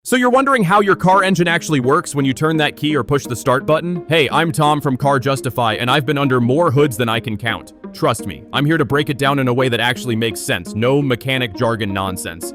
So you're wondering how your car engine actually works when you turn that key or push the start button? Hey, I'm Tom from Car Justify, and I've been under more hoods than I can count. Trust me, I'm here to break it down in a way that actually makes sense. No mechanic jargon nonsense.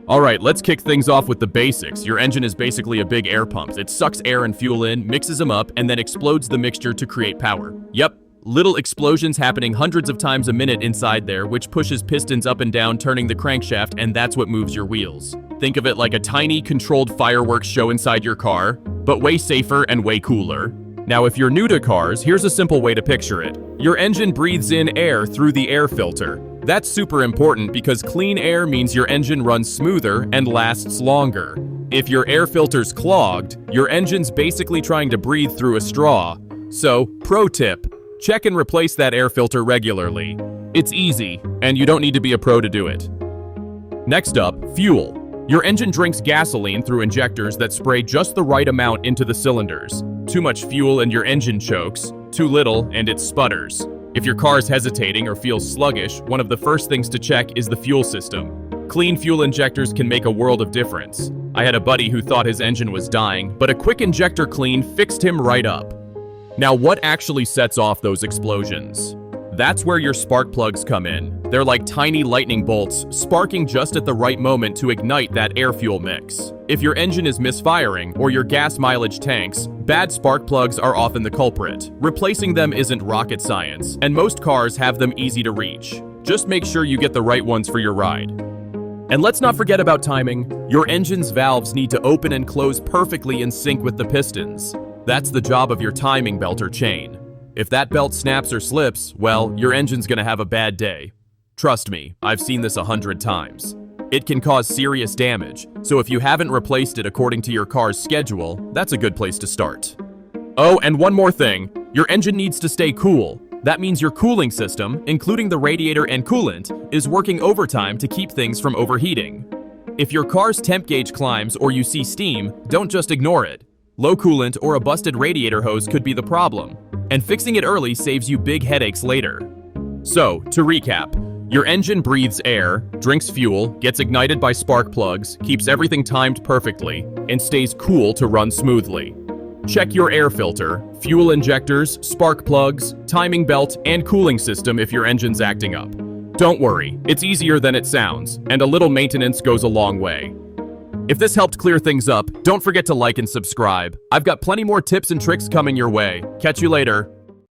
Alright, let's kick things off with the basics. Your engine is basically a big air pump. It sucks air and fuel in, mixes them up, and then explodes the mixture to create power. Yep. Little explosions happening hundreds of times a minute inside there, which pushes pistons up and down, turning the crankshaft, and that's what moves your wheels. Think of it like a tiny, controlled fireworks show inside your car, but way safer and way cooler. Now, if you're new to cars, here's a simple way to picture it. Your engine breathes in air through the air filter. That's super important because clean air means your engine runs smoother and lasts longer. If your air filter's clogged, your engine's basically trying to breathe through a straw. So, pro tip. Check and replace that air filter regularly. It's easy, and you don't need to be a pro to do it. Next up, fuel. Your engine drinks gasoline through injectors that spray just the right amount into the cylinders. Too much fuel and your engine chokes, too little and it sputters. If your car is hesitating or feels sluggish, one of the first things to check is the fuel system. Clean fuel injectors can make a world of difference. I had a buddy who thought his engine was dying, but a quick injector clean fixed him right up. Now, what actually sets off those explosions? That's where your spark plugs come in. They're like tiny lightning bolts, sparking just at the right moment to ignite that air-fuel mix. If your engine is misfiring or your gas mileage tanks, bad spark plugs are often the culprit. Replacing them isn't rocket science, and most cars have them easy to reach. Just make sure you get the right ones for your ride. And let's not forget about timing. Your engine's valves need to open and close perfectly in sync with the pistons. That's the job of your timing belt or chain. If that belt snaps or slips, well, your engine's gonna have a bad day. Trust me, I've seen this 100 times. It can cause serious damage, so if you haven't replaced it according to your car's schedule, that's a good place to start. Oh, and one more thing, your engine needs to stay cool. That means your cooling system, including the radiator and coolant, is working overtime to keep things from overheating. If your car's temp gauge climbs or you see steam, don't just ignore it. Low coolant or a busted radiator hose could be the problem, and fixing it early saves you big headaches later. So, to recap, your engine breathes air, drinks fuel, gets ignited by spark plugs, keeps everything timed perfectly, and stays cool to run smoothly. Check your air filter, fuel injectors, spark plugs, timing belt, and cooling system if your engine's acting up. Don't worry, it's easier than it sounds, and a little maintenance goes a long way. If this helped clear things up, don't forget to like and subscribe. I've got plenty more tips and tricks coming your way. Catch you later.